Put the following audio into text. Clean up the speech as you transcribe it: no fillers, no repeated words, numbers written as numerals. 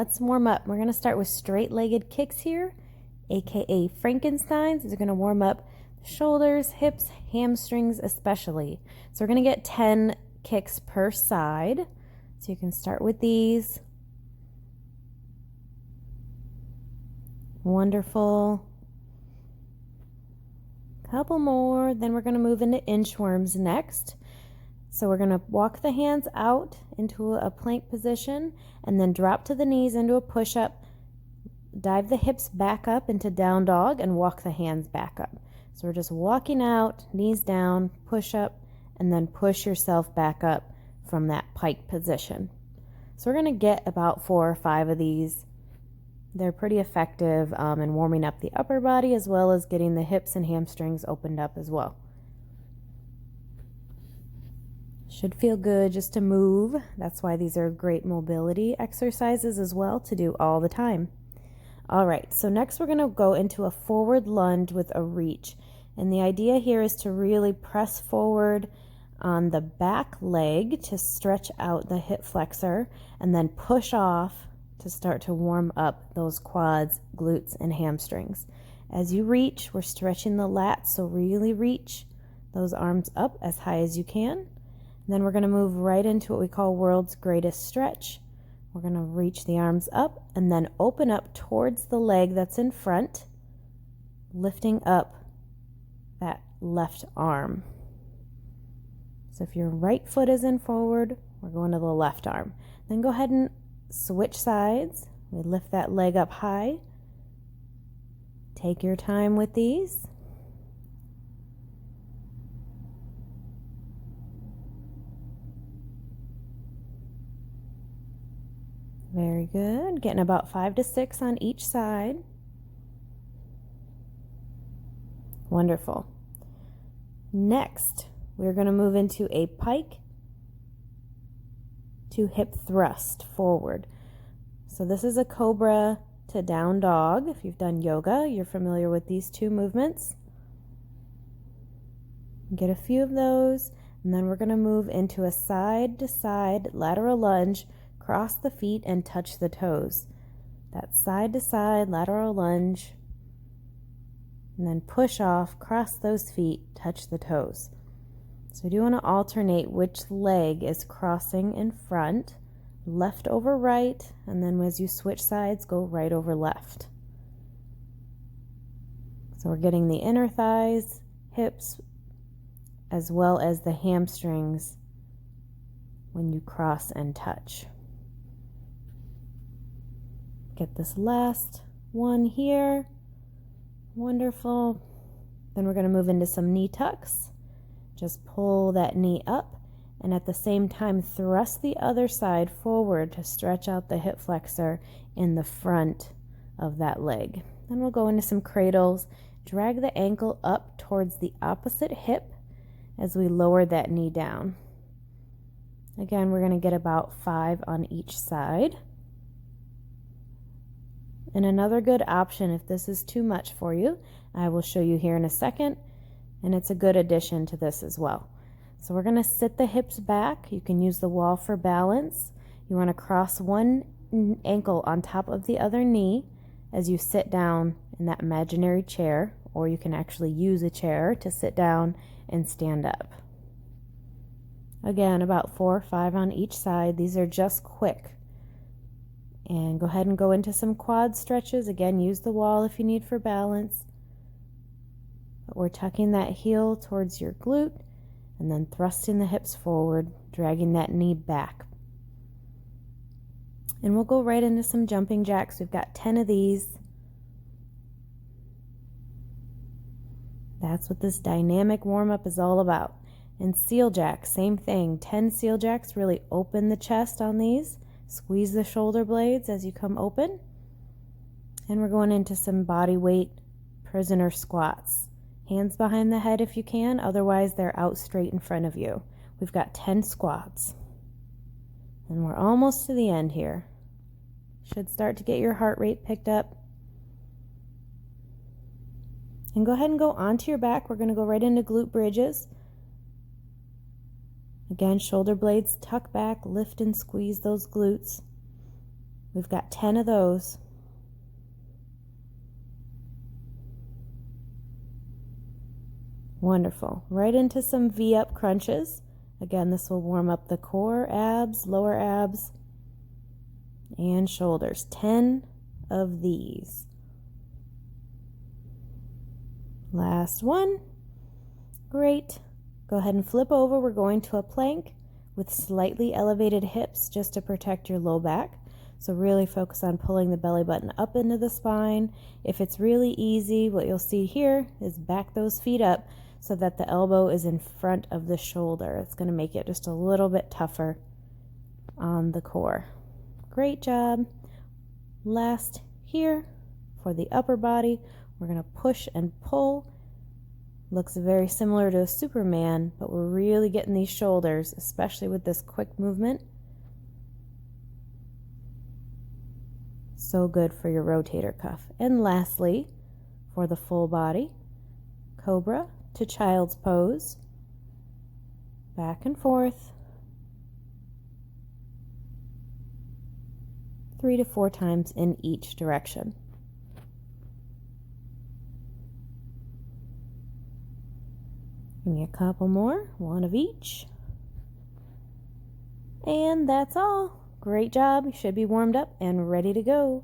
let's warm up. We're gonna start with straight-legged kicks here, AKA Frankensteins. These are gonna warm up the shoulders, hips, hamstrings especially. So we're gonna get 10 kicks per side. So you can start with these. Wonderful. Couple more, then we're gonna move into inchworms next. So we're going to walk the hands out into a plank position and then drop to the knees into a push-up. Dive the hips back up into down dog and walk the hands back up. So we're just walking out, knees down, push up, and then push yourself back up from that pike position. So we're going to get about 4 or 5 of these. They're pretty effective in warming up the upper body as well as getting the hips and hamstrings opened up as well. Should feel good just to move. That's why these are great mobility exercises as well to do all the time. All right, so next we're going to go into a forward lunge with a reach. And the idea here is to really press forward on the back leg to stretch out the hip flexor and then push off to start to warm up those quads, glutes, and hamstrings. As you reach, we're stretching the lats, so really reach those arms up as high as you can. Then we're going to move right into what we call world's greatest stretch. We're going to reach the arms up and then open up towards the leg that's in front, lifting up that left arm. So if your right foot is in forward, we're going to the left arm. Then go ahead and switch sides. We lift that leg up high. Take your time with these. Very good. Getting about 5 to 6 on each side. Wonderful. Next, we're going to move into a pike to hip thrust forward. So this is a cobra to down dog. If you've done yoga, you're familiar with these two movements. Get a few of those, and then we're going to move into a side to side lateral lunge. Cross the feet and touch the toes. That side to side lateral lunge. And then push off, cross those feet, touch the toes. So we do want to alternate which leg is crossing in front, left over right, and then as you switch sides, go right over left. So we're getting the inner thighs, hips, as well as the hamstrings when you cross and touch. Get this last one here. Wonderful. Then we're going to move into some knee tucks. Just pull that knee up and at the same time thrust the other side forward to stretch out the hip flexor in the front of that leg. Then we'll go into some cradles. Drag the ankle up towards the opposite hip as we lower that knee down. Again, we're going to get about 5 on each side. And another good option, if this is too much for you, I will show you here in a second, and it's a good addition to this as well. So we're going to sit the hips back. You can use the wall for balance. You want to cross one ankle on top of the other knee as you sit down in that imaginary chair, or you can actually use a chair to sit down and stand up. Again, about 4 or 5 on each side. These are just quick. And go ahead and go into some quad stretches. Again, use the wall if you need for balance. But we're tucking that heel towards your glute and then thrusting the hips forward, dragging that knee back. And we'll go right into some jumping jacks. We've got 10 of these. That's what this dynamic warm-up is all about. And seal jacks, same thing. 10 seal jacks, really open the chest on these. Squeeze the shoulder blades as you come open. And we're going into some body weight prisoner squats. Hands behind the head if you can, otherwise they're out straight in front of you. We've got 10 squats. And we're almost to the end here. Should start to get your heart rate picked up. And go ahead and go onto your back. We're going to go right into glute bridges. Again, shoulder blades tuck back, lift and squeeze those glutes. We've got 10 of those. Wonderful. Right into some V-up crunches. Again, this will warm up the core, abs, lower abs, and shoulders. 10 of these. Last one. Great. Go ahead and flip over. We're going to a plank with slightly elevated hips just to protect your low back. So really focus on pulling the belly button up into the spine. If it's really easy, what you'll see here is back those feet up so that the elbow is in front of the shoulder. It's going to make it just a little bit tougher on the core. Great job. Last here for the upper body, we're going to push and pull. Looks very similar to a Superman, but we're really getting these shoulders, especially with this quick movement. So good for your rotator cuff. And lastly, for the full body, cobra to child's pose, back and forth, 3 to 4 times in each direction. Give me a couple more, one of each. And that's all. Great job. You should be warmed up and ready to go.